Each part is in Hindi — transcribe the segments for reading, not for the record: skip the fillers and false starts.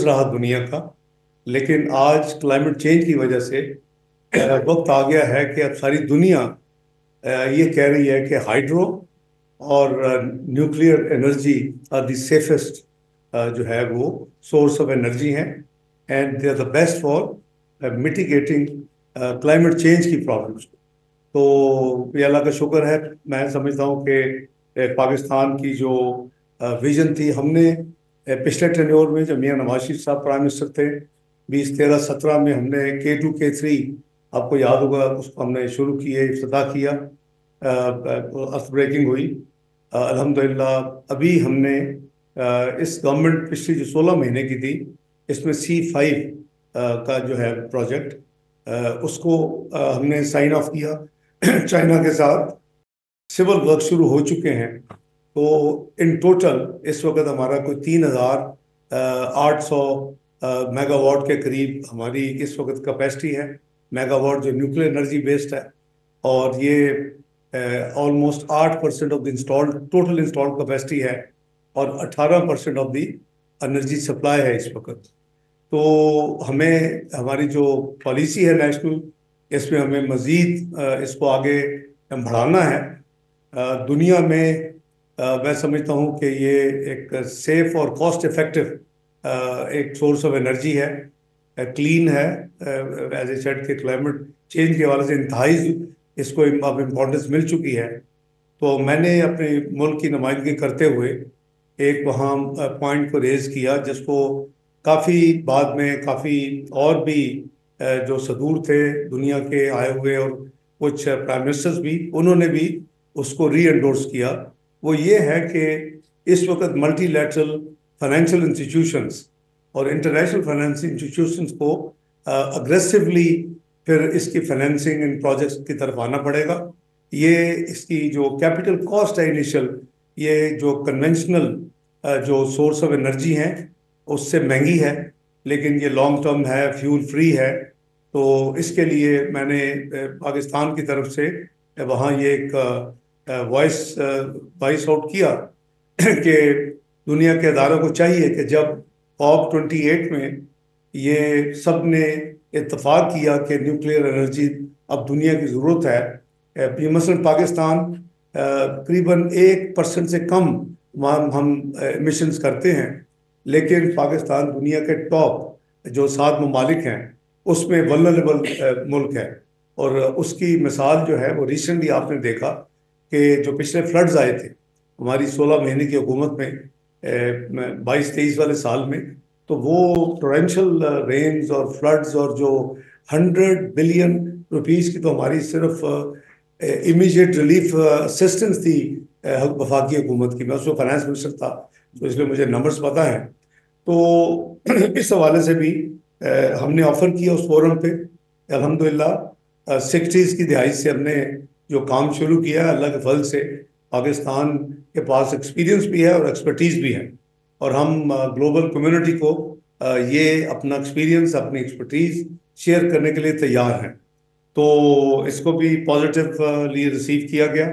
रहा दुनिया का। लेकिन आज क्लाइमेट चेंज की वजह से वक्त आ गया है कि अब सारी दुनिया ये कह रही है कि हाइड्रो और nuclear energy are the safest जो है वो सोर्स ऑफ एनर्जी हैं, and they are the best for mitigating climate change की प्रॉब्लम्स। तो ये अल्लाह का शुक्र है। मैं समझता हूँ कि पाकिस्तान की जो विजन थी, हमने पिछले टेन्योर में जब मियां नवाज शरीफ साहब प्राइम मिनिस्टर थे 2013-17 में, हमने K2 K3, आपको याद होगा, उसको हमने शुरू किए, इफ्तिताह किया, अर्थ ब्रेकिंग हुई। अल्हम्दुलिल्लाह अभी हमने इस गवर्नमेंट पिछली जो 16 महीने की थी, इसमें C5 का जो है प्रोजेक्ट, उसको हमने साइन ऑफ किया चाइना के साथ। सिविल वर्क शुरू हो चुके हैं। तो इन टोटल इस वक्त हमारा कोई 3,800 मेगावाट के करीब हमारी इस वक्त कैपेसिटी है। मेगावाट जो न्यूक्लियर एनर्जी बेस्ड है, और ये almost 8% of the installed total installed capacity है, और 18% ऑफ द एनर्जी सप्लाई है इस वक्त। तो हमें हमारी जो पॉलिसी है नेशनल, इसमें हमें मज़ीद इसको आगे बढ़ाना है। दुनिया में मैं समझता हूँ कि ये एक सेफ और कॉस्ट इफेक्टिव एक सोर्स ऑफ एनर्जी है, क्लीन है। एज ए सेड के क्लाइमेट चेंज के हवाले से इंतहाई इसको अब इम्पोर्टेंस मिल चुकी है। तो मैंने अपने मुल्क की नुमाइंदगी करते हुए एक वहाँ पॉइंट को रेज किया, जिसको काफ़ी बाद में काफ़ी और भी जो सदूर थे दुनिया के आए हुए, और कुछ प्राइम मिनिस्टर्स भी, उन्होंने भी उसको री एंडोर्स किया। वो ये है कि इस वक्त मल्टीलैटरल फाइनेंशियल इंस्टीट्यूशंस और इंटरनेशनल फाइनेंशियल इंस्टीट्यूशंस को अग्रेसिवली फिर इसकी फाइनेंसिंग इन प्रोजेक्ट्स की तरफ आना पड़ेगा। ये इसकी जो कैपिटल कॉस्ट है इनिशियल, ये जो कन्वेंशनल जो सोर्स ऑफ एनर्जी हैं उससे महंगी है, लेकिन ये लॉन्ग टर्म है, फ्यूल फ्री है। तो इसके लिए मैंने पाकिस्तान की तरफ से वहाँ ये एक वॉइस वॉइस आउट किया कि दुनिया के अदारों को चाहिए कि जब COP28 में ये सब ने इत्तेफाक किया कि न्यूक्लियर एनर्जी अब दुनिया की ज़रूरत है। मसलन पाकिस्तान करीबन 1% से कम हम एमिशंस करते हैं, लेकिन पाकिस्तान दुनिया के टॉप जो 7 ममालिक हैं उसमें वल्नरेबल मुल्क है। और उसकी मिसाल जो है वो रिसेंटली आपने देखा कि जो पिछले फ्लड्स आए थे हमारी 16 महीने की हुकूमत में, 22-23 वाले साल में, तो वो टोरेंशियल रेन्स और फ्लड्स, और जो 100 बिलियन रुपीस की तो हमारी सिर्फ इमीडिएट रिलीफ असिस्टेंस थी वफाकी हुकूमत की। मैं उसमें फाइनेंस मिनिस्टर था, तो इसलिए मुझे नंबर्स पता है। तो इस हवाले से भी हमने ऑफर किया उस फोरम पे। अल्हम्दुलिल्लाह 60s की दिहाई से हमने जो काम शुरू किया, अल्लाह के फल से पाकिस्तान के पास एक्सपीरियंस भी है और एक्सपर्टीज भी है, और हम ग्लोबल कम्युनिटी को ये अपना एक्सपीरियंस, अपनी एक्सपर्टीज शेयर करने के लिए तैयार हैं। तो इसको भी पॉजिटिवली रिसीव किया गया।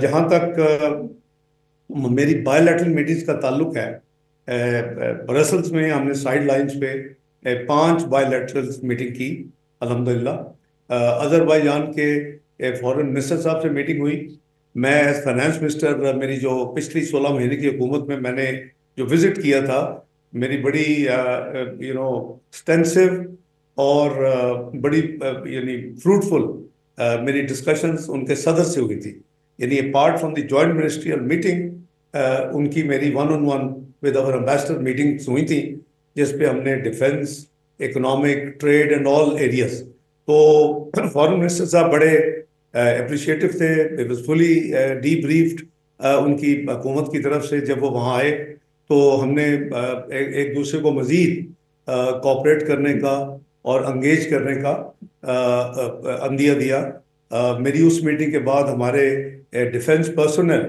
जहाँ तक मेरी बायोलैटरल मीटिंग्स का ताल्लुक है, ब्रसल्स में हमने साइड लाइन्स पे 5 बायोलैटरल मीटिंग की अल्हम्दुलिल्लाह। अजरबैजान के फॉरेन मिनिस्टर साहब से मीटिंग हुई। मैं एज फाइनेंस मिनिस्टर, मेरी जो पिछली 16 महीने की हुकूमत में मैंने जो विजिट किया था, मेरी बड़ी एक्सटेंसिव और बड़ी यानी फ्रूटफुल मेरी डिस्कशंस उनके सदर से हुई थी। यानी apart from the joint ministerial meeting, उनकी मेरी 1-on-1 with our ambassador meetings हुई थी, जिस पे हमने defence, economic, trade and all areas. तो फॉरेन मिनिस्टर साहब बड़े अप्रिशिएटिव थे। इट वाज फुली डीब्रीफ्ड उनकी हुकूमत की तरफ से। जब वो वहाँ आए तो हमने एक दूसरे को मज़ीद कोऑपरेट करने का और अंगेज करने का अंदिया दिया। मेरी उस मीटिंग के बाद हमारे डिफेंस पर्सनल,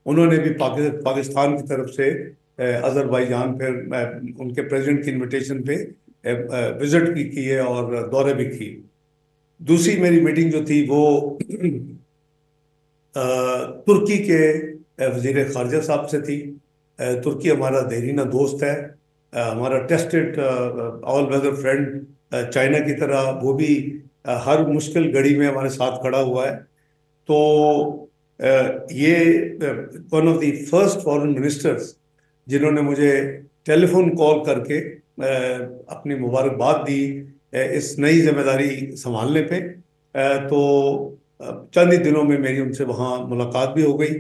उन्होंने भी पाकिस्तान की तरफ से अजरबैजान फिर उनके प्रेसिडेंट की इनविटेशन पे विजिट भी किए और दौरे भी किए। दूसरी मेरी मीटिंग जो थी वो तुर्की के वजीर खारजा साहब से थी। तुर्की हमारा देरीना दोस्त है, हमारा tested all weather friend China की तरह वो भी हर मुश्किल घड़ी में हमारे साथ खड़ा हुआ है। तो ये one of the first foreign ministers जिन्होंने मुझे टेलीफोन कॉल करके अपनी मुबारकबाद दी इस नई जिम्मेदारी संभालने पे। तो चंद ही दिनों में मेरी उनसे वहाँ मुलाकात भी हो गई।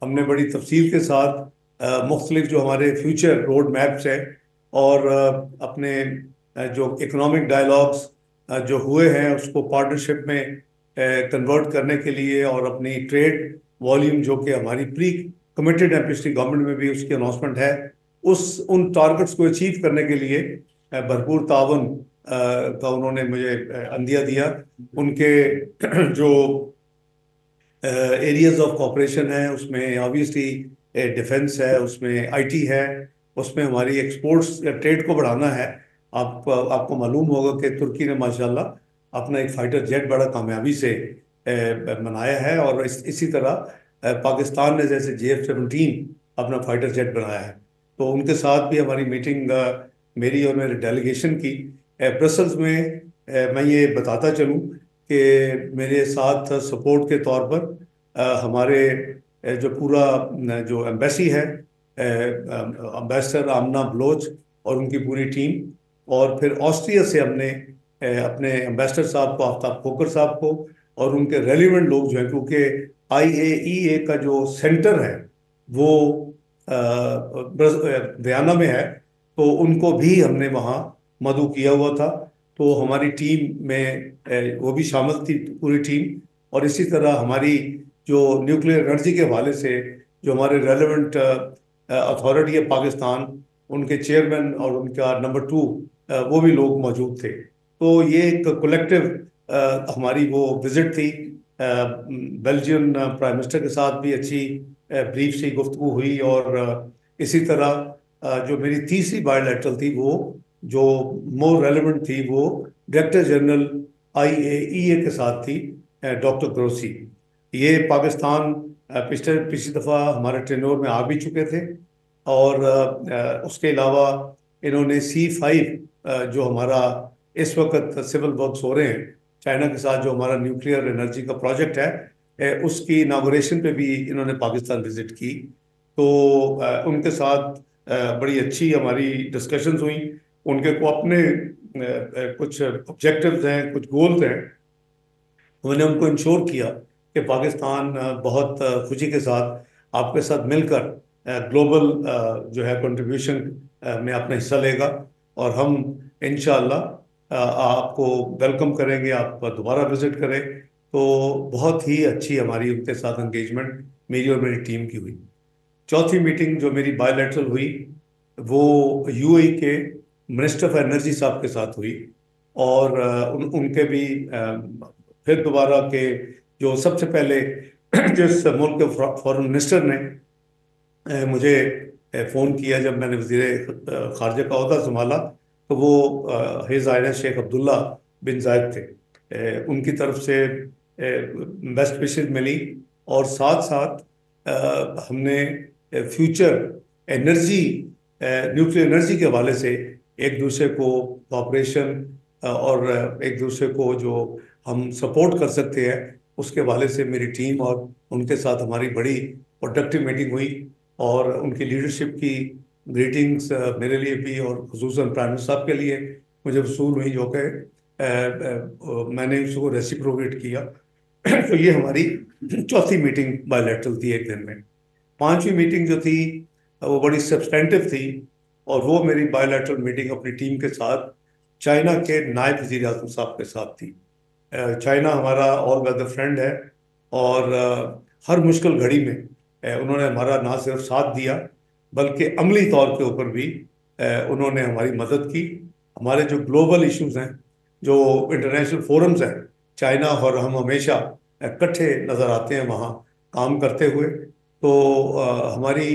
हमने बड़ी तफसील के साथ मुख्तलिफ जो हमारे फ्यूचर रोड मैप्स हैं और अपने जो इकोनॉमिक डायलॉग्स जो हुए हैं उसको पार्टनरशिप में कन्वर्ट करने के लिए और अपनी ट्रेड वॉल्यूम जो कि हमारी प्री कमिटेड है पिछली गवर्नमेंट में भी उसकी अनाउंसमेंट है, उस उन टारगेट्स को अचीव करने के लिए भरपूर तावन का उन्होंने मुझे अंदिया दिया। उनके जो एरियाज ऑफ कॉपरेशन है उसमें ऑब्वियसली डिफेंस है, उसमें आईटी है, उसमें हमारी एक्सपोर्ट्स या ट्रेड को बढ़ाना है। आपको मालूम होगा कि तुर्की ने माशाल्लाह अपना एक फाइटर जेट बड़ा कामयाबी से बनाया है और इसी तरह पाकिस्तान ने जैसे JF-17 अपना फाइटर जेट बनाया है। तो उनके साथ भी हमारी मीटिंग मेरी और मेरे डेलीगेशन की ब्रसल्स में मैं ये बताता चलूँ कि मेरे साथ सपोर्ट के तौर पर हमारे जो पूरा जो एम्बेसी है एम्बेसडर आमना बलोच और उनकी पूरी टीम, और फिर ऑस्ट्रिया से हमने अपने एम्बेसडर साहब को आफ्ताब खोकर साहब को और उनके रेलिवेंट लोग जो हैं, क्योंकि IAEA का जो सेंटर है वो वियना में है, तो उनको भी हमने वहाँ मदऊ किया हुआ था। तो हमारी टीम में वो भी शामिल थी पूरी टीम। और इसी तरह हमारी जो न्यूक्लियर एनर्जी के हवाले से जो हमारे रेलेवेंट अथॉरिटी है पाकिस्तान, उनके चेयरमैन और उनका नंबर 2 वो भी लोग मौजूद थे। तो ये एक कलेक्टिव हमारी वो विजिट थी। बेल्जियन प्राइम मिनिस्टर के साथ भी अच्छी ब्रीफ सी गुफ्तगू हुई और इसी तरह जो मेरी तीसरी बायोलेटरल थी वो जो मोर रेलेवेंट थी वो डायरेक्टर जनरल IAEA के साथ थी, डॉक्टर ग्रोसी। ये पाकिस्तान पिछली दफ़ा हमारे टेनोर में आ भी चुके थे और उसके अलावा इन्होंने C5 जो हमारा इस वक्त सिविल वर्क्स हो रहे हैं चाइना के साथ, जो हमारा न्यूक्लियर एनर्जी का प्रोजेक्ट है, उसकी इनागोरेशन पे भी इन्होंने पाकिस्तान विजिट की। तो उनके साथ बड़ी अच्छी हमारी डिस्कशंस हुई। उनके को अपने कुछ ऑब्जेक्टिव्स हैं, कुछ गोल्स हैं, मैंने उनको इंश्योर किया कि पाकिस्तान बहुत खुशी के साथ आपके साथ मिलकर ग्लोबल जो है कंट्रीब्यूशन में अपना हिस्सा लेगा और हम इंशाअल्लाह आपको वेलकम करेंगे, आप दोबारा विजिट करें। तो बहुत ही अच्छी हमारी उनके साथ एंगेजमेंट मेरी और मेरी टीम की हुई। चौथी मीटिंग जो मेरी बायोलेटरल हुई वो UAE के मिनिस्टर ऑफ एनर्जी साहब के साथ हुई और उनके भी फिर दोबारा के जो सबसे पहले जिस मुल्क के फॉरेन मिनिस्टर ने मुझे फ़ोन किया जब मैंने वज़ीर ख़ारजा का ओहदा संभाला, तो वो हिज़ हाइनेस शेख अब्दुल्ला बिन जायद थे। उनकी तरफ से बेस्ट विशेस मिली और साथ साथ हमने फ्यूचर एनर्जी न्यूक्लियर एनर्जी के हवाले से एक दूसरे को कॉपरेशन और एक दूसरे को जो हम सपोर्ट कर सकते हैं उसके हवाले से मेरी टीम और उनके साथ हमारी बड़ी प्रोडक्टिव मीटिंग हुई। और उनकी लीडरशिप की ग्रीटिंग्स मेरे लिए भी और खुसूसन प्राइम मिनिस्टर साहब के लिए मुझे वसूल हुई, जो कि मैंने उसको रेसिप्रोकेट किया। तो ये हमारी चौथी मीटिंग बायोलेटरल थी एक दिन में। पांचवी मीटिंग जो थी वो बड़ी सब्सटेंटिव थी और वो मेरी बायोलेटरल मीटिंग अपनी टीम के साथ चाइना के नायब वज़ीर आज़म साहब के साथ थी। चाइना हमारा ऑल वेदर फ्रेंड है और हर मुश्किल घड़ी में उन्होंने हमारा ना सिर्फ साथ दिया बल्कि अमली तौर के ऊपर भी उन्होंने हमारी मदद की। हमारे जो ग्लोबल इश्यूज हैं, जो इंटरनेशनल फोरम्स हैं, चाइना और हम हमेशा इकट्ठे नज़र आते हैं वहाँ काम करते हुए। तो हमारी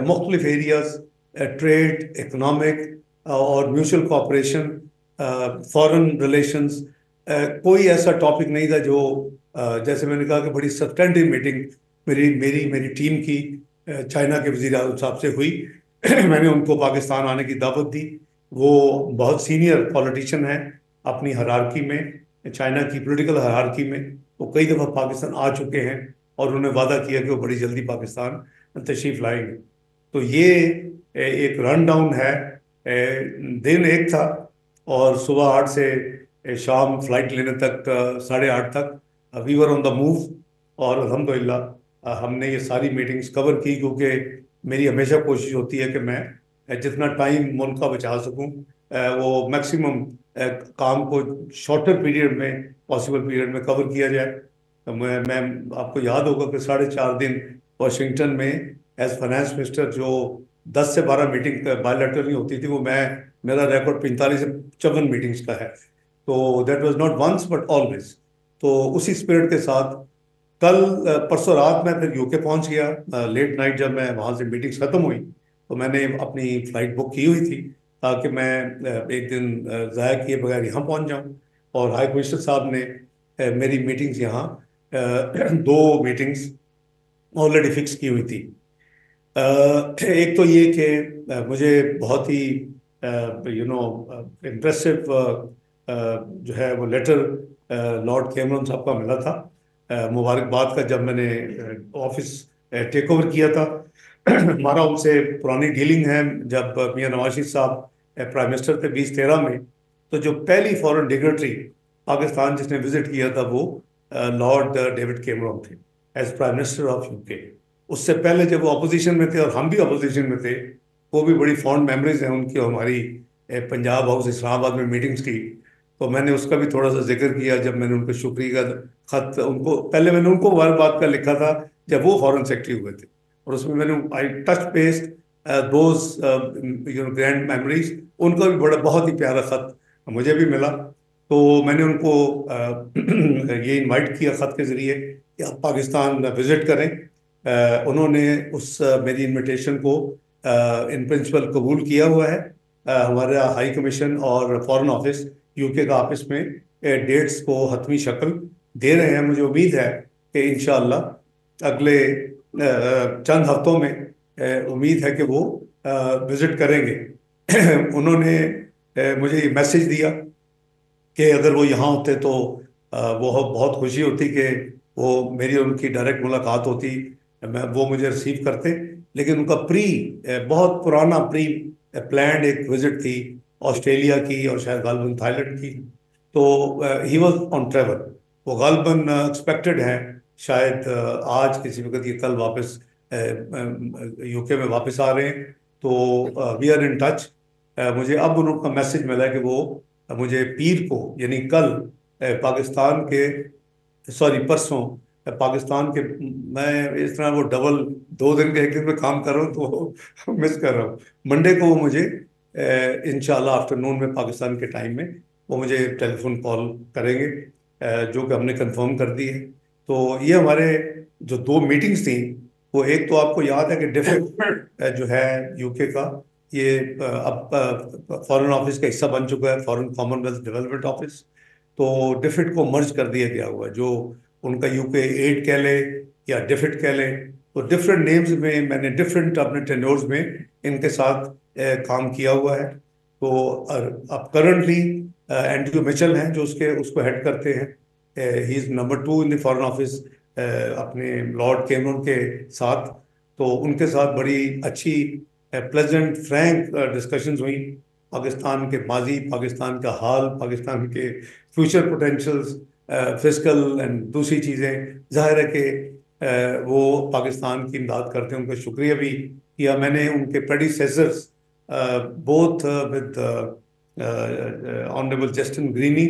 मुख्तलिफ एरियाज ट्रेड, इकोनॉमिक और म्यूचुअल कोऑपरेशन, फॉरेन रिलेशंस, कोई ऐसा टॉपिक नहीं था जो जैसे मैंने कहा कि बड़ी सब्सटेंटिव मीटिंग मेरी टीम की चाइना के वज़ीर आज़म साहब से हुई। मैंने उनको पाकिस्तान आने की दावत दी। वो बहुत सीनियर पॉलिटिशियन हैं अपनी हरारकी में, चाइना की पॉलिटिकल हरारकी में। वो कई दफ़ा पाकिस्तान आ चुके हैं और उन्होंने वादा किया कि वो बड़ी जल्दी पाकिस्तान तशरीफ लाएंगे। तो ये एक रन डाउन है। दिन एक था और सुबह 8 से शाम फ्लाइट लेने तक 8:30 तक we were on the move. और अल्हम्दुलिल्लाह हमने ये सारी मीटिंग्स कवर की, क्योंकि मेरी हमेशा कोशिश होती है कि मैं जितना टाइम मुल्क का बचा सकूं, वो मैक्सिमम काम को शॉर्टर पीरियड में, पॉसिबल पीरियड में कवर किया जाए। तो मैं आपको याद होगा कि 4.5 दिन वाशिंगटन में एज फाइनेंस मिनिस्टर जो 10 से 12 मीटिंग बायलैटरल नहीं होती थी, वो मैं, मेरा रिकॉर्ड 45 से 54 मीटिंग्स का है। तो that was not once but always. तो उसी स्पिरिट के साथ कल परसों रात मैं फिर यूके पहुंच गया। लेट नाइट जब मैं वहां से मीटिंग्स खत्म हुई तो मैंने अपनी फ्लाइट बुक की हुई थी ताकि मैं एक दिन ज़ाया किए बगैर यहाँ पहुंच जाऊं। और हाई कमिश्नर साहब ने मेरी मीटिंग्स यहाँ, 2 मीटिंग्स ऑलरेडी फिक्स की हुई थी। एक तो ये कि मुझे बहुत ही इम्प्रेसिव जो है वो लेटर लॉर्ड कैमरन साहब का मिला था, मुबारकबाद का, जब मैंने ऑफिस टेक ओवर किया था। हमारा उनसे पुरानी डीलिंग है। जब मियां नवाज शरीफ साहब प्राइम मिनिस्टर थे 2013 में, तो जो पहली फॉरेन डिग्नेटरी पाकिस्तान जिसने विजिट किया था वो लॉर्ड डेविड कैमरन थे as prime minister of UK. उससे पहले जब वो अपोजिशन में थे और हम भी अपोजिशन में थे, वो भी बड़ी फॉन्ड मेमोरीज हैं उनकी और हमारी पंजाब हाउस इस्लामाबाद में मीटिंग्स की। तो मैंने उसका भी थोड़ा सा जिक्र किया जब मैंने उनको शुक्रिया का खत, उनको पहले मैंने उनको मुबारकबाद का लिखा था जब वो फॉरेन सेक्रेटरी हुए थे। और उसमें मैंने I touch based those grand memories. उनका भी बड़ा बहुत ही प्यारा खत मुझे भी मिला। तो मैंने उनको ये इनवाइट किया खत के जरिए कि आप पाकिस्तान विजिट करें। उन्होंने उस मेरी इनविटेशन को इन प्रिंसिपल कबूल किया हुआ है। हमारा हाई कमीशन और फॉरेन ऑफिस यूके का ऑफिस में डेट्स को हतमी शक्ल दे रहे हैं। मुझे उम्मीद है कि इंशाअल्लाह अगले चंद हफ्तों में उम्मीद है कि वो विजिट करेंगे। उन्होंने मुझे ये मैसेज दिया कि अगर वो यहाँ होते तो वो बहुत खुशी होती कि वो मेरी और उनकी डायरेक्ट मुलाकात होती, मैं वो मुझे रिसीव करते। लेकिन उनका बहुत पुराना प्री प्लान्ड एक विजिट थी ऑस्ट्रेलिया की और शायद गालबन थाईलैंड की। तो ही वॉज ऑन ट्रेवल। वो गालबन एक्सपेक्टेड है शायद आज किसी वक्त ये कल वापस यूके में वापस आ रहे हैं। तो वी आर इन टच। मुझे अब उनका मैसेज मिला है कि वो मुझे पीर को यानी कल पाकिस्तान के, सॉरी परसों पाकिस्तान के, मैं इस तरह वो डबल 2 दिन के एक दिन में काम कर रहा हूँ तो मिस कर रहा हूँ। मंडे को वो मुझे इंशाल्लाह आफ्टरनून में पाकिस्तान के टाइम में वो मुझे टेलीफोन कॉल करेंगे, जो कि हमने कंफर्म कर दी है। तो ये हमारे जो 2 मीटिंग्स थी, वो एक तो आपको याद है कि डिफेक्ट जो है यूके का, ये अब फॉरेन ऑफिस का हिस्सा बन चुका है, फॉरेन कॉमनवेल्थ डेवलपमेंट ऑफिस। तो डिफिट को मर्ज कर दिया गया हुआ है, जो उनका यूके एड कह ले या डिफिट कह ले। तो डिफरेंट नेम्स में मैंने डिफरेंट अपने टेन्योर्स में इनके साथ काम किया हुआ है। तो अब करंटली एंड्रयू मिचेल हैं जो उसको हेड करते हैं। He is number 2 in the foreign office अपने लॉर्ड कैमरन के साथ। तो उनके साथ बड़ी अच्छी प्लेजेंट फ्रैंक डिस्कशंस हुई, पाकिस्तान के माजी, पाकिस्तान का हाल, पाकिस्तान के फ्यूचर पोटेंशियल्स, फिजिकल एंड दूसरी चीज़ें। जाहिर है कि वो पाकिस्तान की इमदाद करते हैं, उनका शुक्रिया भी किया मैंने। उनके predecessors both with honourable Justin Greening,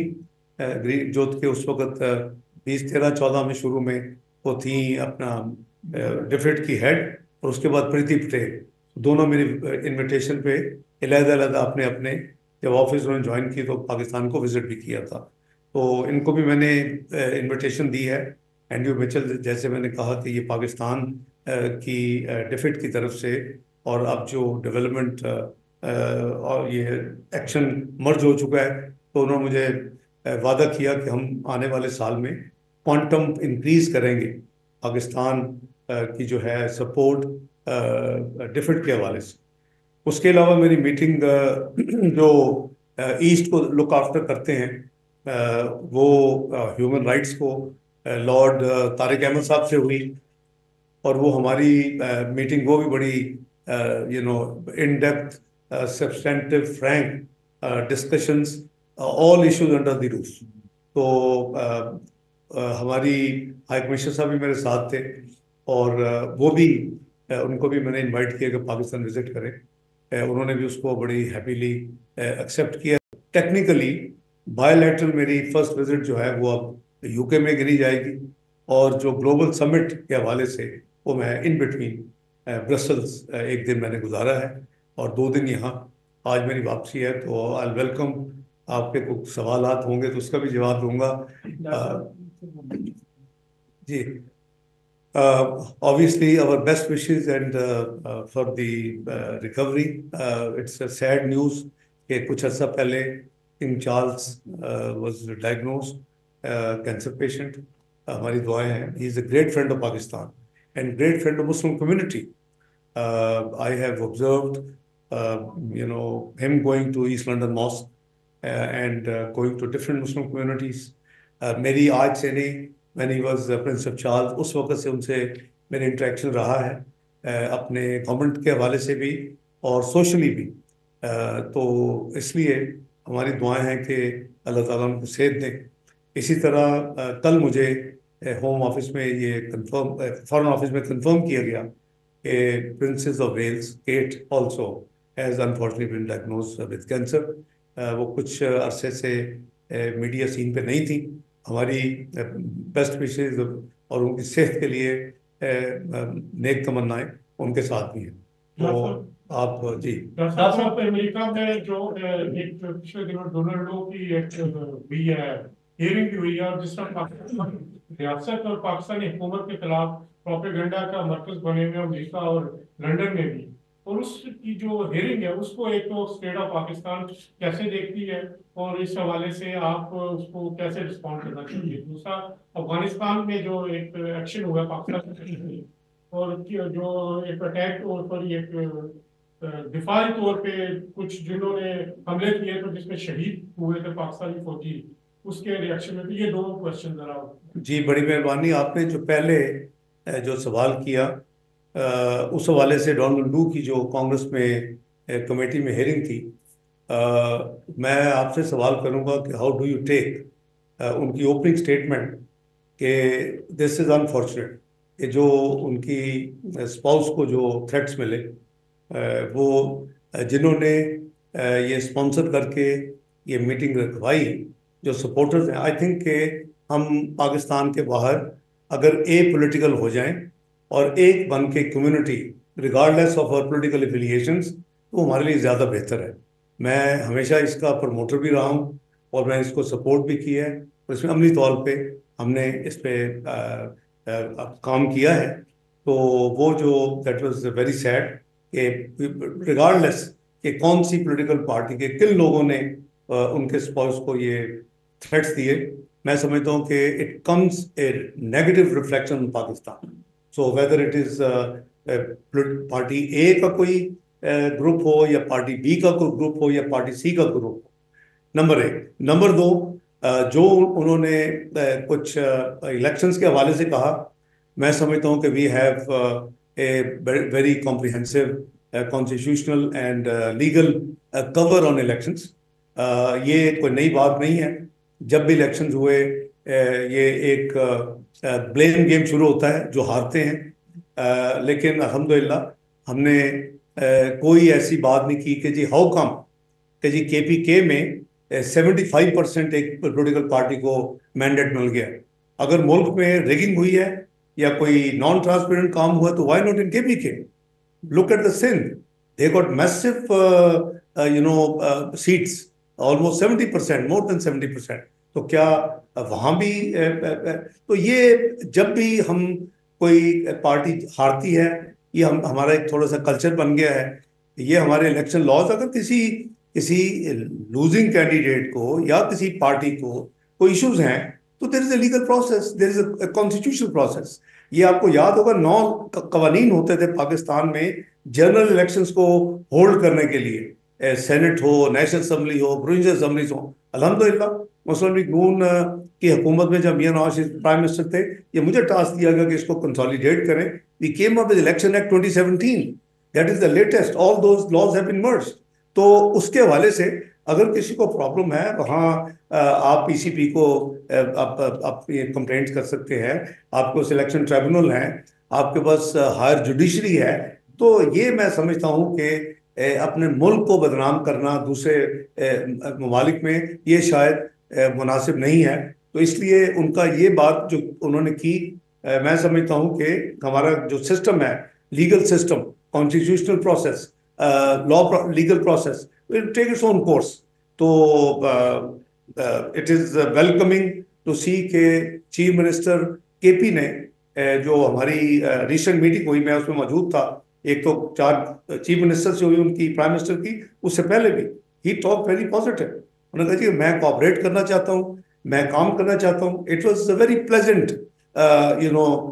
जो कि उस वक्त 2013-14 में शुरू में वो थी अपना डिफेट की हेड, और उसके बाद प्रीति पटेल, दोनों मेरी इनविटेशन पे अलग-अलग अपने अपने जब ऑफिस उन्होंने ज्वाइन की तो पाकिस्तान को विजिट भी किया था। तो इनको भी मैंने इनविटेशन दी है। एंड्रयू मिचेल, जैसे मैंने कहा कि ये पाकिस्तान की डिफेट की तरफ से और अब जो डेवलपमेंट और ये एक्शन मर्ज हो चुका है, तो उन्होंने मुझे वादा किया कि हम आने वाले साल में क्वांटम इंक्रीज करेंगे पाकिस्तान की जो है सपोर्ट डिफेट के हवाले से। उसके अलावा मेरी मीटिंग जो ईस्ट को लुक आफ्टर करते हैं, वो ह्यूमन राइट्स को लॉर्ड तारिक अहमद साहब से हुई। और वो हमारी मीटिंग वो भी बड़ी in depth, substantive, Frank discussions, all issues under the roof. तो हमारी हाई कमिश्नर साहब भी मेरे साथ थे, और वो भी उनको भी मैंने इनवाइट किया कि पाकिस्तान विजिट करें। उन्होंने भी उसको बड़ी हैप्पीली एक्सेप्ट किया। टेक्निकली बायोलैटरल मेरी फर्स्ट विजिट जो है वो अब यूके में गिनी जाएगी, और जो ग्लोबल समिट के हवाले से वो मैं इन बिटवीन ब्रसल्स एक दिन मैंने गुजारा है और 2 दिन यहाँ। आज मेरी वापसी है, तो आई वेलकम। आपके कुछ सवालात होंगे तो उसका भी जवाब दूंगा। जी, obviously our best wishes and for the recovery. It's a sad news कि कुछ अर्सा पहले king Charles was diagnosed cancer patient. हमारी दुआएं हैं। He is a great friend of Pakistan and great friend of Muslim community. I have observed, him going to East London Mosque and going to different Muslim communities. मेरी आज से नहीं, when he was Prince of Charles, उस वक्त से उनसे मेरा इंटरेक्शन रहा है, अपने गवर्नमेंट के हवाले से भी और सोशली भी। तो इसलिए हमारी दुआएं हैं कि अल्लाह ताला उनको सेहत दें। इसी तरह कल मुझे होम ऑफिस में ये कंफर्म, फॉरेन ऑफिस में कंफर्म किया गया कि princess of Wales Kate also has unfortunately been diagnosed with cancer. वो कुछ अरसे से मीडिया सीन पे नहीं थी। हमारी बेस्ट विशेज और उनकी सेहत के लिए नेक तमन्नाएं उनके साथ भी हैं। तो आप जी। डॉक्टर साहब, अमेरिका में जो एक पिछले दिनों डोनाल्ड ट्रम्प की एक हुई है, हियरिंग भी हुई है, और जिसमें पाकिस्तान रियासत और पाकिस्तानी हुकूमत के खिलाफ प्रोपेगेंडा का मरकज बने हुए अमेरिका और लंदन में भी, और उसकी जो हियरिंग है उसको एक तो स्टेट ऑफ पाकिस्तान कैसे देखती है, और इस हवाले से आप उसको कैसे रिस्पॉन्ड करना चाहिए। दूसरा, अफगानिस्तान में जो एक एक्शन हुआ पाकिस्तान और जो एक अटैक तौर पर एक दिफाई तौर पे कुछ जिन्होंने हमले किए तो जिसमें शहीद हुए थे पाकिस्तानी फौजी, उसके रिएक्शन में तो ये दो क्वेश्चन जरा। जी, बड़ी मेहरबानी। आपने जो पहले जो सवाल किया उस हवाले से डोनाल्ड लू की जो कांग्रेस में कमेटी में हेयरिंग थी, मैं आपसे सवाल करूंगा कि हाउ डू यू टेक उनकी ओपनिंग स्टेटमेंट कि दिस इज़ अनफॉर्चुनेट कि जो उनकी स्पाउस को जो थ्रेट्स मिले, वो जिन्होंने ये स्पॉन्सर करके ये मीटिंग रखवाई, जो सपोर्टर्स हैं, आई थिंक कि हम पाकिस्तान के बाहर अगर एक पॉलिटिकल हो जाएं और एक बन के community regardless of our political affiliations, तो वो हमारे लिए ज़्यादा बेहतर है। मैं हमेशा इसका प्रमोटर भी रहा हूँ और मैं इसको सपोर्ट भी किया है, और इसमें अमली तौर पे हमने इस पे काम किया है। तो वो जो दैट वाज वेरी सैड कि रिगार्डलेस कि कौन सी पॉलिटिकल पार्टी के किन लोगों ने उनके स्पाउस को ये थ्रेट्स दिए, मैं समझता हूँ कि it comes a negative reflection on Pakistan. So whether it is party A का कोई ग्रुप हो या पार्टी बी का कोई ग्रुप हो या पार्टी सी का ग्रुप हो, नंबर एक। नंबर दो, जो उन्होंने कुछ इलेक्शंस के हवाले से कहा, मैं समझता हूँ कि we have a very comprehensive constitutional and legal cover on elections. ये कोई नई बात नहीं है। जब भी इलेक्शंस हुए ये एक ब्लेम गेम शुरू होता है, जो हारते हैं। लेकिन अल्हम्दुलिल्लाह हमने कोई ऐसी बात नहीं की कि जी हाउ कम कि जी केपीके में 75% एक पॉलिटिकल पार्टी को मैंडेट मिल गया। अगर मुल्क में रिगिंग हुई है या कोई नॉन ट्रांसपेरेंट काम हुआ तो why not in KPK? Look at the Sindh, they got massive seats, almost 70%, more than 70%। तो क्या वहाँ भी तो ये जब भी हम कोई पार्टी हारती है, ये हमारा एक थोड़ा सा कल्चर बन गया है। ये हमारे इलेक्शन लॉज, अगर किसी किसी लूजिंग कैंडिडेट को या किसी पार्टी को कोई इश्यूज हैं तो there is a legal process, there is a constitutional process. ये आपको याद होगा 9 कवानीन होते थे पाकिस्तान में जनरल इलेक्शंस को होल्ड करने के लिए, सेनेट हो, नेशनल असम्बली हो, प्रोविंशियल असम्बलीज हो, अल्हम्दुलिल्लाह मुस्लिम लीग नून की हुकूमत में जब मियां नवाज शरीफ प्राइम मिनिस्टर थे, ये मुझे टास्क दिया गया कि इसको कंसोलिडेट करें। We came up with election act 2017, that is the latest, all those laws have been merged. तो उसके हवाले से अगर किसी को प्रॉब्लम है वहाँ आप पीसीपी को आप कंप्लेंट कर सकते हैं, आपको सिलेक्शन ट्रिब्यूनल है, आपके पास हायर जुडिशरी है। तो ये मैं समझता हूँ कि अपने मुल्क को बदनाम करना दूसरे ममालिक में ये शायद मुनासिब नहीं है। तो इसलिए उनका ये बात जो उन्होंने की, मैं समझता हूँ कि हमारा जो सिस्टम है, legal system, constitutional process, law legal process will take its own course. तो it is welcoming to see के चीफ मिनिस्टर केपी ने जो हमारी रिसेंट मीटिंग हुई, मैं उसमें मौजूद था, एक तो 4 चीफ मिनिस्टर से हुई उनकी, प्राइम मिनिस्टर की, उससे पहले भी ही टॉक वेरी पॉजिटिव। उन्होंने कहा जी मैं कोऑपरेट करना चाहता हूँ, मैं काम करना चाहता हूँ। It was a very pleasant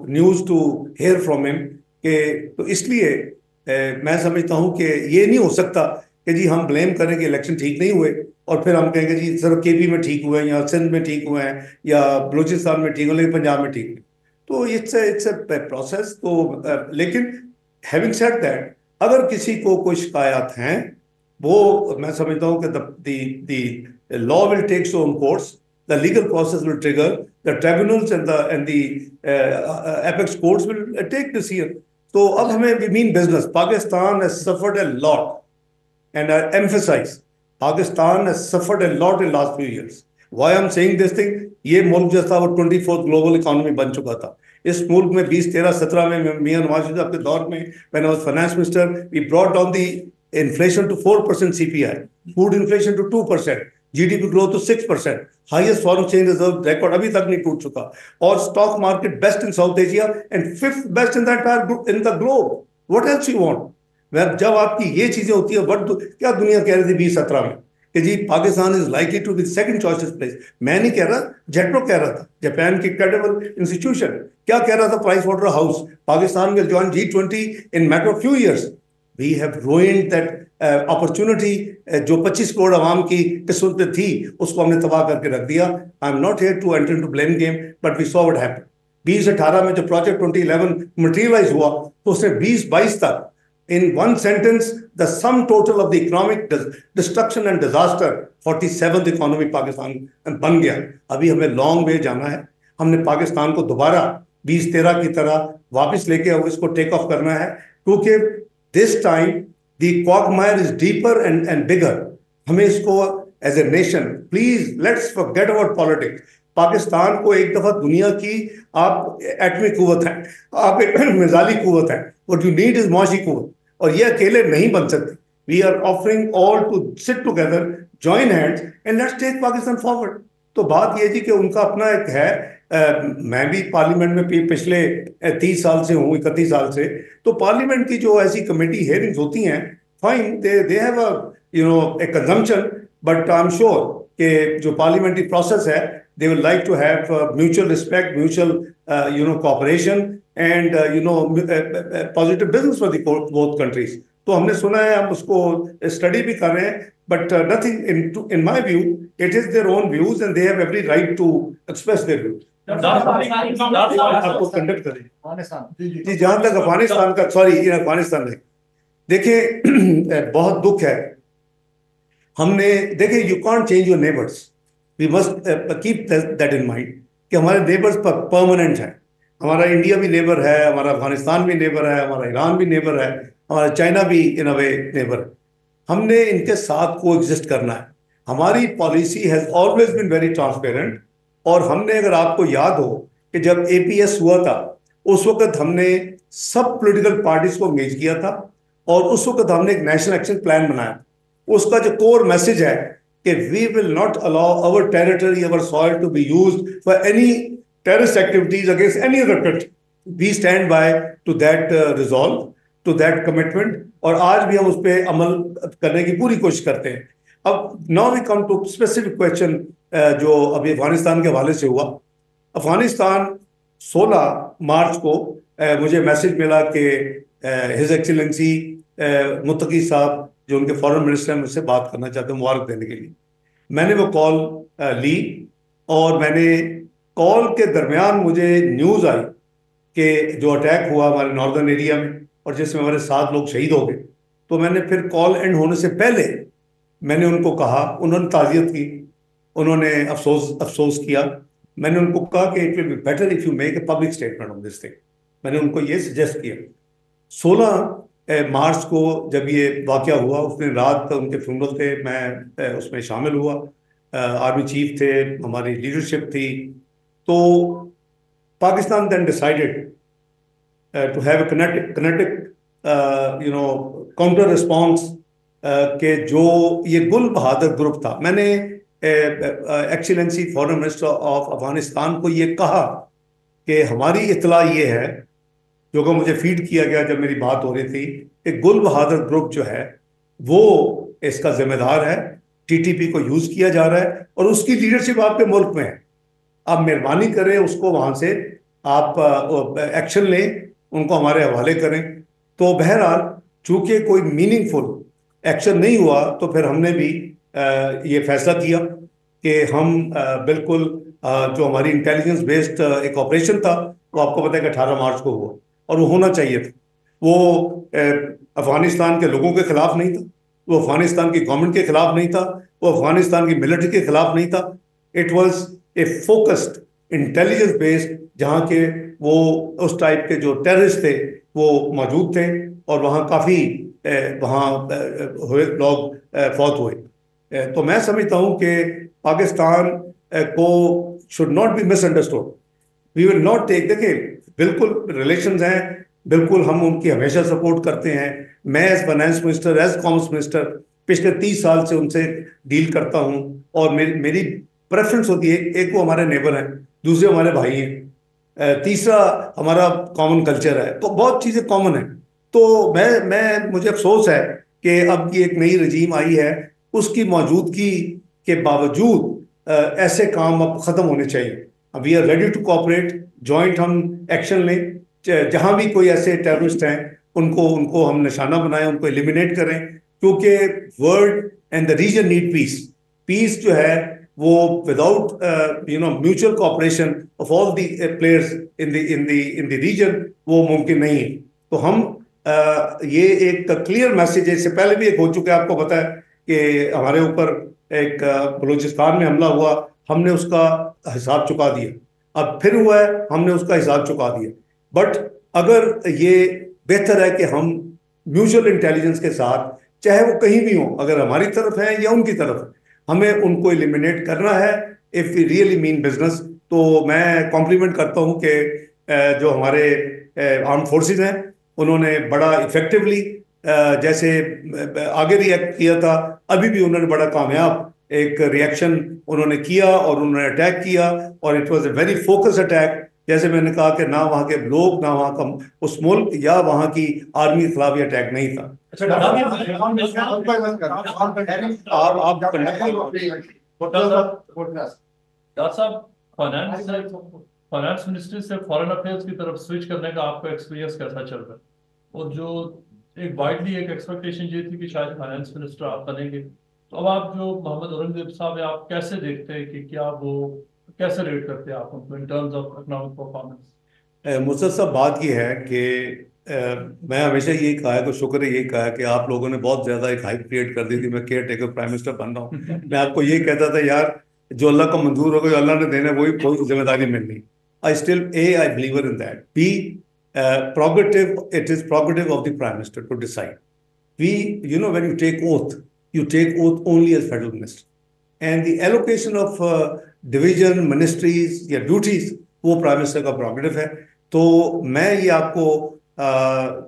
news to hear from him के। तो इसलिए मैं समझता हूँ कि ये नहीं हो सकता कि जी हम ब्लेम करें कि इलेक्शन ठीक नहीं हुए और फिर हम कहेंगे जी सिर्फ केपी में ठीक हुए हैं या सिंध में ठीक हुए हैं या बलूचिस्तान में ठीक हुए लेकिन पंजाब में ठीक नहीं। तो इट्स ए प्रोसेस। तो लेकिन हैविंग सेड दैट, अगर किसी को कोई शिकायत हैं, वो मैं समझता हूँ कि the law will take its own course, the legal process will trigger, the tribunals and the apex courts will take decision. तो अब हमें we mean business. Pakistan has suffered a lot, and I emphasize, Pakistan has suffered a lot in last few years. Why I'm saying this thing? ये मुल्क जो था वो 24th ग्लोबल इकोनॉमी बन चुका था। इस मुल्क में 20, 13, 17 में मियां नवाज शरीफ के दौर में, when I was finance minister, we brought down the inflation to 4% CPI, food inflation to 2%, GDP growth to 6%, highest foreign exchange reserve record अभी तक नहीं टूट चुका, और stock market best in South Asia and 5th best in the entire in the globe. What else you want? जब आपकी ये चीजें होती है, क्या दुनिया कह रही थी 2017 में कि जी Pakistan is likely to be second choice place. मैं नहीं कह रहा, जेट्रो कह रहा था, जापान की क्रेडिबल इंस्टीट्यूशन क्या कह रहा था, Price Waterhouse, Pakistan will join G20 in matter of few years. We have ruined that opportunity. जो 25 करोड़ आवाम की किस्मत पे थी उसको हमने तबाह करके रख दिया। I am not here to enter into blame game, but we saw what happened. 2018 में जो प्रोजेक्ट 2011 मटेरियलाइज हुआ तो उसने 2022 तक, in one sentence, the sum total of the economic destruction and disaster, 47th economy Pakistan बन गया। अभी हमें लॉन्ग वे जाना है। हमने पाकिस्तान को दोबारा 2013 की तरह वापस लेके अब इसको टेक ऑफ करना है, क्योंकि this time the quagmire is deeper and bigger. हमें इसको as a nation, please let's forget about politics. Pakistan को एक दफा दुनिया की आप एटमिक कुव्वत है, आप एक मिसाइली कुव्वत है, व्हाट यू नीड इज मुआशी कुव्वत, और ये अकेले नहीं बन सकते। We are offering all to sit together, join hands and let's take Pakistan forward. तो बात ये जी कि उनका अपना एक है। मैं भी पार्लियामेंट में पिछले 30 साल से हूँ, 31 साल से। तो पार्लियामेंट की जो ऐसी कमेटी हेयरिंग्स होती हैं, fine, they have a consumption, but I am sure कि जो पार्लियामेंट्री प्रोसेस है, they will like to have mutual respect, mutual cooperation and positive business for the both countries. तो हमने सुना है, हम उसको स्टडी भी कर रहे हैं, but nothing in my view, it is their own views and they have every right to express their views. आपको कंडक्ट करें जी। जहां तक अफगानिस्तान का, सॉरी अफगानिस्तान नहीं, देखिए बहुत दुख है। हमने देखिए, you can't change your neighbours, we must keep that in mind कि हमारे नेबर्स परमानेंट हैं। हमारा इंडिया भी नेबर है, हमारा अफगानिस्तान भी नेबर है, हमारा ईरान भी नेबर है, हमारा चाइना भी इन अ वे नेबर है। हमने इनके साथ को एग्जिस्ट करना है। हमारी policy has always been very transparent. और हमने, अगर आपको याद हो कि जब APS हुआ था, उस वक्त हमने सब पॉलिटिकल पार्टीज को एंगेज किया था और उस वक्त हमने एक नेशनल एक्शन प्लान बनाया। उसका जो कोर मैसेज है कि we will not allow our territory, our soil to be used for any terrorist activities against any other country. We stand by to that resolve, to that commitment, और आज भी हम उस पर अमल करने की पूरी कोशिश करते हैं। अब now we come to specific question जो अभी अफगानिस्तान के हवाले से हुआ। अफगानिस्तान 16 मार्च को मुझे मैसेज मिला कि हिज एक्सीलेंसी मुत्तकी साहब जो उनके फॉरेन मिनिस्टर हैं मुझसे बात करना चाहते हैं मुबारक देने के लिए। मैंने वो कॉल ली और मैंने कॉल के दरमियान मुझे न्यूज़ आई कि जो अटैक हुआ हमारे नॉर्दर्न एरिया में और जिसमें हमारे 7 लोग शहीद हो गए, तो मैंने फिर कॉल एंड होने से पहले मैंने उनको कहा, उन्होंने ताज़ियत की, उन्होंने अफसोस अफसोस किया। मैंने उनको कहा कि it will be better if you make a public statement on this thing. मैंने उनको ये सजेस्ट किया। 16 मार्च को जब ये वाक़या हुआ, उस दिन रात उनके फ्यूनरल थे, मैं उसमें शामिल हुआ। आर्मी चीफ थे, हमारी लीडरशिप थी। तो Pakistan then decided to have a kinetic counter response के जो ये गुल बहादुर ग्रुप था। मैंने excellency foreign minister of Afghanistan को ये कहा कि हमारी इतला ये है, जो कि मुझे फीड किया गया जब मेरी बात हो रही थी, कि गुल बहादुर ग्रुप जो है वो इसका जिम्मेदार है, टीटीपी को यूज किया जा रहा है और उसकी लीडरशिप आपके मुल्क में है। आप मेहरबानी करें, उसको वहां से आप एक्शन लें, उनको हमारे हवाले करें। तो बहरहाल चूंकि कोई मीनिंगफुल एक्शन नहीं हुआ, तो फिर हमने भी ये फैसला किया कि हम बिल्कुल जो हमारी इंटेलिजेंस बेस्ड एक ऑपरेशन था, वो आपको पता है कि 18 मार्च को हुआ और वो होना चाहिए था। वो अफगानिस्तान के लोगों के खिलाफ नहीं था, वो अफगानिस्तान की गवर्नमेंट के खिलाफ नहीं था, वो अफगानिस्तान की मिलिट्री के खिलाफ नहीं था। It was a focused intelligence based, जहाँ के वो उस टाइप के जो टेररिस्ट थे वो मौजूद थे और वहाँ काफ़ी वहाँ हुए लोग फौत हुए। तो मैं समझता हूँ कि पाकिस्तान को should not be misunderstood. We will not take, देखिए बिल्कुल रिलेशंस हैं, बिल्कुल हम उनकी हमेशा सपोर्ट करते हैं। मैं as finance minister, as commerce minister पिछले 30 साल से उनसे डील करता हूँ और मेरी प्रेफरेंस होती है, एक वो हमारे नेबर हैं, दूसरे हमारे भाई हैं, तीसरा हमारा कॉमन कल्चर है, तो बहुत चीज़ें कॉमन है। तो मैं मुझे अफसोस है कि अब की एक नई रजीम आई है, उसकी मौजूदगी के बावजूद ऐसे काम अब ख़त्म होने चाहिए। We are ready to cooperate, joint हम एक्शन लें, जहां भी कोई ऐसे टेररिस्ट हैं उनको उनको हम निशाना बनाएं, उनको एलिमिनेट करें, क्योंकि world and the region need peace. Peace जो है वो without mutual cooperation of all the players in the region वो मुमकिन नहीं है। तो हम ये एक क्लियर मैसेज है, इससे पहले भी एक हो चुका है, आपको पता है कि हमारे ऊपर एक बलूचिस्तान में हमला हुआ, हमने उसका हिसाब चुका दिया। अब फिर हुआ है, हमने उसका हिसाब चुका दिया। बट अगर ये बेहतर है कि हम म्यूचुअल इंटेलिजेंस के साथ, चाहे वो कहीं भी हो, अगर हमारी तरफ है या उनकी तरफ है, हमें उनको एलिमिनेट करना है if we really mean business. तो मैं कॉम्प्लीमेंट करता हूँ कि जो हमारे आर्म फोर्सेस हैं उन्होंने बड़ा इफेक्टिवली जैसे आगे रिएक्ट किया था, अभी भी उन्होंने बड़ा कामयाब एक रिएक्शन उन्होंने किया और उन्होंने अटैक किया, और it was a very focus attack. जैसे मैंने कहा कि ना वहाँ के लोग, ना वहाँ का उस मुल्क या वहाँ की आर्मी के खिलाफ ये अटैक नहीं था। डॉक्टर साहब, फाइनेंस मिनिस्ट्री से फॉरेन अफेयर्स की तरफ स्विच करने का आपका एक्सपीरियंस कैसा चल रहा है? और जो एक वाइडली एक एक्सपेक्टेशन ये थी कि शायद फाइनेंस मिनिस्टर आप बनेंगे, तो अब आप जो मोहम्मद औरंगजेब साहब है, आप कैसे देखते हैं कि क्या वो कैसे रेट करते हैं आप उनको in terms of economic performance? Murshad साहब, बात ये है कि मैं हमेशा यही कहा है, तो शुक्र है यही कहा है कि आप लोगों ने बहुत ज्यादा एक हाइप क्रिएट कर दी थी, मैं केयर टेकर प्राइम मिनिस्टर बन रहा हूँ। मैं आपको यही कहता था यार, जो अल्लाह को मंजूर होगा, जो अल्लाह ने देना, वही कोई जिम्मेदारी मिलनी। I believer in that. Be prerogative, it is prerogative of the prime minister to decide. We when you take oath only as federal minister, and the allocation of division ministries या duties वो प्राइम मिनिस्टर का प्रोगेटिव है। तो मैं ये आपको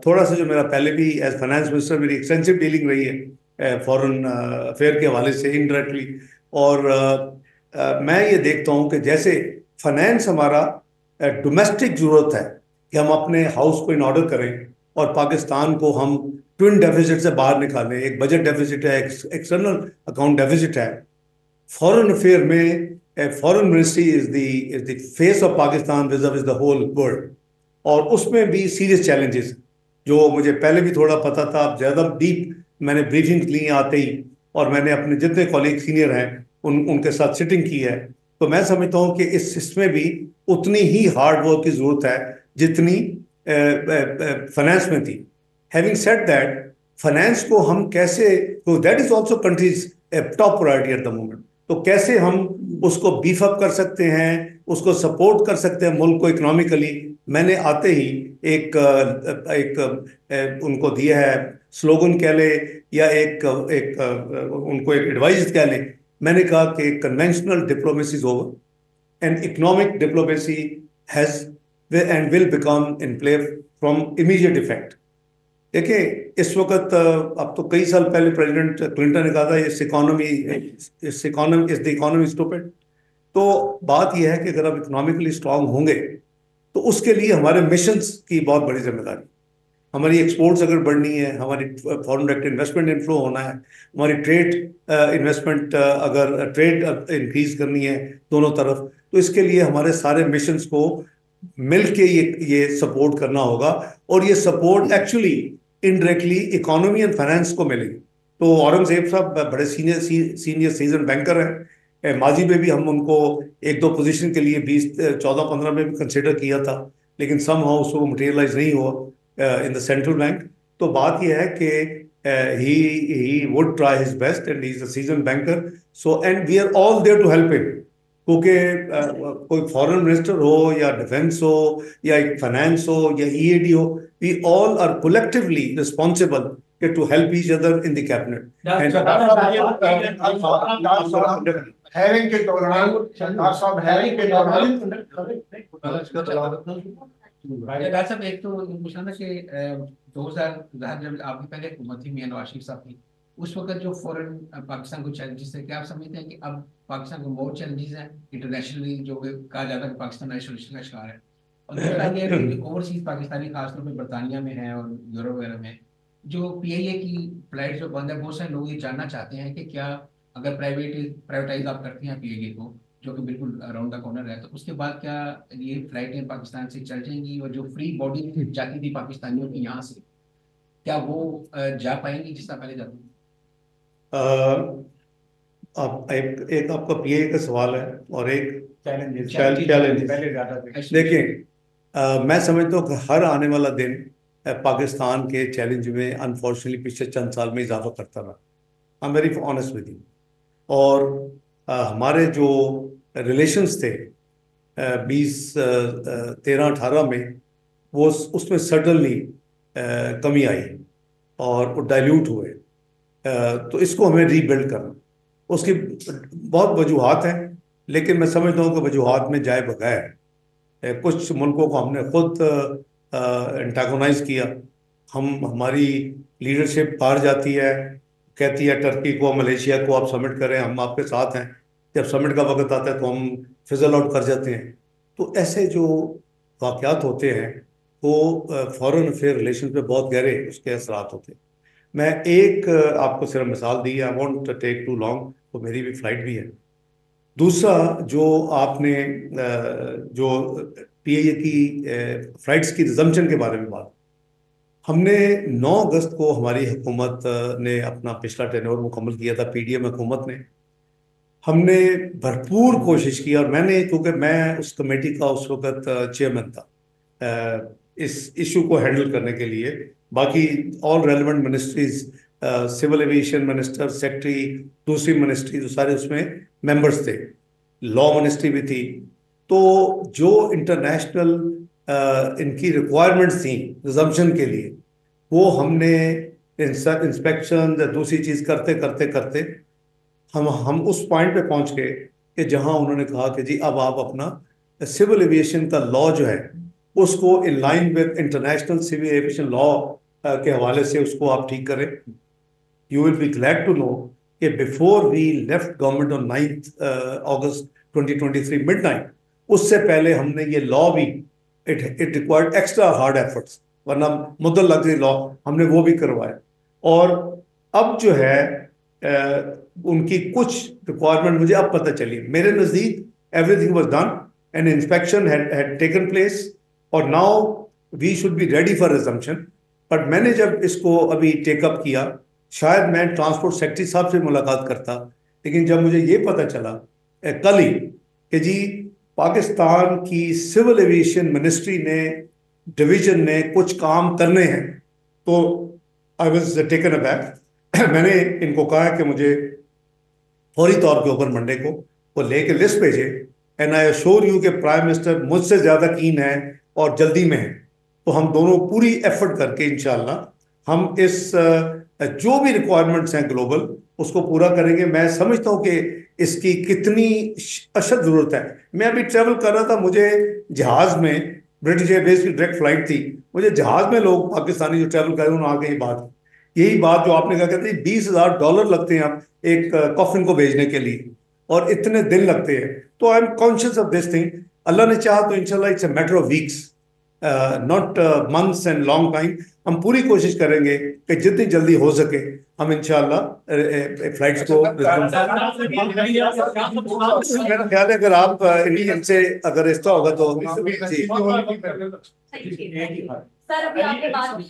थोड़ा सा, जो मेरा पहले भी एज फाइनेंस मिनिस्टर मेरी एक्सटेंसिव डीलिंग रही है फॉरेन अफेयर के हवाले से इनडायरेक्टली, और मैं ये देखता हूँ कि जैसे फाइनेंस हमारा डोमेस्टिक जरूरत है कि हम अपने हाउस को इन ऑर्डर करें और पाकिस्तान को हम ट्विन डेफिसिट से बाहर निकालें। एक बजट डेफिसिट है, एक्सटर्नल अकाउंट डेफिसिट है। फॉरेन अफेयर में foreign ministry is the face of Pakistan vis the whole world, और उसमें भी सीरियस चैलेंजेस। जो मुझे पहले भी थोड़ा पता था, अब ज़्यादा डीप मैंने ब्रीफिंग ली आते ही, और मैंने अपने जितने कॉलीग सीनियर हैं उनके साथ सिटिंग की है। तो मैं समझता हूँ कि इसमें भी उतनी ही हार्ड वर्क की ज़रूरत है जितनी फाइनेंस में थी। हैविंग सेड दैट, फाइनेंस को हम कैसे, तो that is also countries top priority at the moment. तो कैसे हम उसको बीफ अप कर सकते हैं, उसको सपोर्ट कर सकते हैं मुल्क को इकोनॉमिकली। मैंने आते ही एक उनको दिया है स्लोगन कह ले, या उनको एक एडवाइस कह ले। मैंने कहा कि conventional diplomacy is over and economic diplomacy has and will become in play from immediate effect. देखिए, इस वक्त अब तो कई साल पहले प्रेसिडेंट क्लिंटन ने कहा था इस द इकोनॉमी स्टूपिड। तो बात यह है कि अगर आप इकोनॉमिकली स्ट्रांग होंगे तो उसके लिए हमारे मिशंस की बहुत बड़ी जिम्मेदारी, हमारी एक्सपोर्ट्स अगर बढ़नी है, हमारी फॉरेन डायरेक्ट इन्वेस्टमेंट इनफ्लो होना है, हमारी ट्रेड इन्वेस्टमेंट अगर ट्रेड इंक्रीज करनी है दोनों तरफ, तो इसके लिए हमारे सारे मिशंस को मिलके ये सपोर्ट करना होगा। और ये support actually indirectly economy and finance को मिलेगी। तो औरंगजेब साहब बड़े सीनियर सीजन बैंकर हैं। माजी में भी हम उनको एक दो पोजीशन के लिए 2014-15 में भी कंसिडर किया था, लेकिन सम हाउ उसको मटेरियलाइज नहीं हुआ इन द सेंट्रल बैंक। तो बात यह है कि he would try his best and he's a seasoned banker, so and we are all there to help him। क्योंकि कोई फॉरेन मिनिस्टर हो या डिफेंस हो या फाइनेंस हो या ईएडी हो, we all are collectively responsible to help each other in the cabinet. Hearing के दौरान डॉक्टर साहब, एक तो पूछना था कि 2000 जब आपकी पहले हुकूमत थी मियां नवाज शरीफ साहब की, उस वक्त जो फॉरेन पाकिस्तान को चैलेंजेस थे, क्या आप समझते हैं कि अब पाकिस्तान को बहुत चैलेंजेस हैं इंटरनेशनली, जो कहा जाता है कि पाकिस्तान आइसोलेशन का शिकार है? और दूसरा ये है कि ओवरसीज पाकिस्तानी खासतौर पर बरतानिया में है और यूरोप वगैरह में जो पीआईए की फ्लाइट जो बंद है, बहुत सारे लोग ये जानना चाहते हैं कि क्या अगर प्राइवेटाइज आप करते हैं पीआईए को, जो कि बिल्कुल अराउंड द कॉर्नर है, तो उसके बाद क्या ये फ्लाइटें पाकिस्तान से चल जाएंगी और जो फ्री बॉडी जाती थी पाकिस्तानियों की यहाँ से, क्या वो जा पाएंगी जिस तरह पहले जाती थी? आप एक आपका पीए का सवाल है और एक चैलेंजेस पहले देखिए, मैं समझता हूँ कि हर आने वाला दिन पाकिस्तान के चैलेंज में अनफॉर्चुनेटली पिछले चंद साल में इजाफा करता रहा। I am very honest with you. और हमारे जो रिलेशंस थे 2013-18 में, वो उसमें सडनली कमी आई और वो डाइल्यूट हुए। तो इसको हमें रीबिल्ड करना, उसकी बहुत वजूहात हैं, लेकिन मैं समझता हूँ कि वजूहात में जाए बगैर कुछ मुल्कों को हमने खुद एंटागोनाइज किया। हमारी लीडरशिप बाहर जाती है, कहती है टर्की को, मलेशिया को आप समिट करें, हम आपके साथ हैं। जब समिट का वक्त आता है तो हम फिजल आउट कर जाते हैं। तो ऐसे जो वाक़यात होते हैं वो फॉरेन अफेयर रिलेशन पे बहुत गहरे उसके असरात होते हैं। मैं एक आपको सिर्फ मिसाल दी, I won't take too long, तो मेरी भी फ्लाइट भी है। दूसरा, जो आपने जो पीआईए की फ्लाइट्स की रिजम्पशन के बारे में बात, हमने 9 अगस्त को हमारी हुकूमत ने अपना पिछला टेन्योर मुकम्मल किया था, पीडीएम हुकूमत ने। हमने भरपूर कोशिश की, और मैंने, क्योंकि मैं उस कमेटी का उस वक्त चेयरमैन था इस इशू को हैंडल करने के लिए, बाकी all relevant ministries, civil aviation minister, secretary, दूसरी मिनिस्ट्री, जो सारे उसमें मेंबर्स थे, लॉ मिनिस्ट्री भी थी। तो जो इंटरनेशनल इनकी रिक्वायरमेंट्स थी रिजम्पशन के लिए, वो हमने इंस्पेक्शन या दूसरी चीज़ करते करते करते हम उस पॉइंट पे पहुंच गए कि जहां उन्होंने कहा कि जी अब आप अपना सिविल एविएशन का लॉ जो है उसको in line with international civil aviation law के हवाले से उसको आप ठीक करें। You will be glad to know कि before we left government on 9 August 2023 midnight, उससे पहले हमने ये लॉ भी, it required extra hard efforts, वरना मुद्दत लग गई लॉ, हमने वो भी करवाया। और अब जो है उनकी कुछ रिक्वायरमेंट मुझे अब पता चली। मेरे नज़दीक everything was done and inspection had taken place, और now we should be ready for resumption. But मैंने जब इसको अभी टेकअप किया, शायद मैं ट्रांसपोर्ट सेक्रेटरी साहब से मुलाकात करता, लेकिन जब मुझे ये पता चला कल ही कि जी पाकिस्तान की सिविल एविएशन मिनिस्ट्री ने, डिवीजन ने कुछ काम करने हैं, तो आई वॉज टेकन अबैक। मैंने इनको कहा कि मुझे फौरी तौर के ऊपर मंडे को वो लेके लिस्ट भेजे, एंड आई अश्योर यू कि प्राइम मिनिस्टर मुझसे ज़्यादा कीन है और जल्दी में है। तो हम दोनों पूरी एफर्ट करके इंशाल्लाह हम इस जो भी रिक्वायरमेंट्स हैं ग्लोबल उसको पूरा करेंगे। मैं समझता हूँ कि इसकी कितनी अशद ज़रूरत है। मैं अभी ट्रैवल कर रहा था, मुझे जहाज़ में, ब्रिटिश एयरवेज की डायरेक्ट फ्लाइट थी, मुझे जहाज़ में लोग पाकिस्तानी जो ट्रैवल कर रहे हैं उन्होंने आगे यही बात जो आपने कहा, कहते हैं $20,000 लगते हैं आप एक कॉफिन को भेजने के लिए और इतने दिन लगते हैं। तो I am conscious of this thing. Allah ने चाहा तो इंशाल्लाह it's a matter of weeks, not months and long time. हम पूरी कोशिश करेंगे कि जितनी जल्दी हो सके हम इंशाल्लाह फ्लाइट्स को, मेरा ख्याल है अगर आप इंडियन से अगर ऐसा होगा तो जी। सर अभी आपने बात की,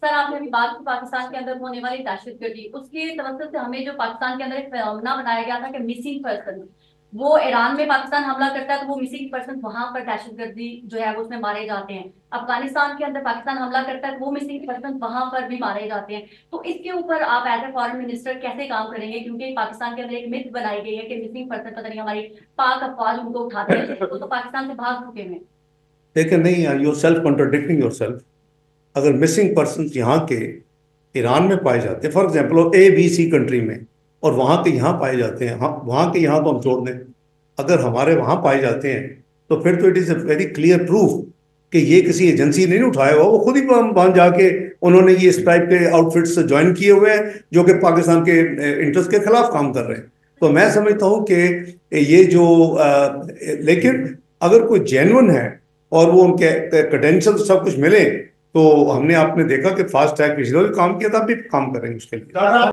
सर आपने अभी बात की पाकिस्तान के अंदर होने वाली दहशतगर्दी, उसके तवज्जो से हमें जो पाकिस्तान के अंदर एक फिनोमेना बनाया गया था कि मिसिंग पर्सन, वो ईरान में पाकिस्तान हमला करता है तो वो मिसिंग पर्सन वहां पर दहशतगर्दी जो है वो उसमें मारे जाते हैं। अफगानिस्तान के अंदर पाकिस्तान हमला करता है तो वो मिसिंग पर्सन वहां पर भी मारे जाते हैं। तो इसके ऊपर आप एज ए फॉरेन मिनिस्टर कैसे काम करेंगे, क्योंकि पाकिस्तान के अंदर एक मिथ बनाई गई है कि मिसिंग पर्सन पता नहीं हमारी पाक अफवाज उनको उठाते हैं, वो तो पाकिस्तान से भाग चुके हैं। लेकिन नहीं, you're self contradicting yourself. अगर मिसिंग पर्सन यहाँ के ईरान में पाए जाते हैं, फॉर एग्जाम्पल ABC कंट्री में, और वहाँ के यहाँ पाए जाते हैं, वहाँ के यहाँ तो हम छोड़ दें, अगर हमारे वहाँ पाए जाते हैं तो फिर तो it is a very clear proof कि ये किसी एजेंसी ने नहीं उठाया हुआ, वो खुद ही वहाँ जाके उन्होंने ये इस टाइप के आउटफिट्स ज्वाइन किए हुए हैं जो कि पाकिस्तान के इंटरेस्ट के खिलाफ काम कर रहे हैं। तो मैं समझता हूँ कि ये जो लेकिन अगर कोई जेन्युइन है और वो उनके क्रेडेंशियल सब कुछ मिले, तो हमने आपने देखा कि फास्ट ट्रैक पिछले भी काम किया था, अभी काम करेंगे उसके लिए।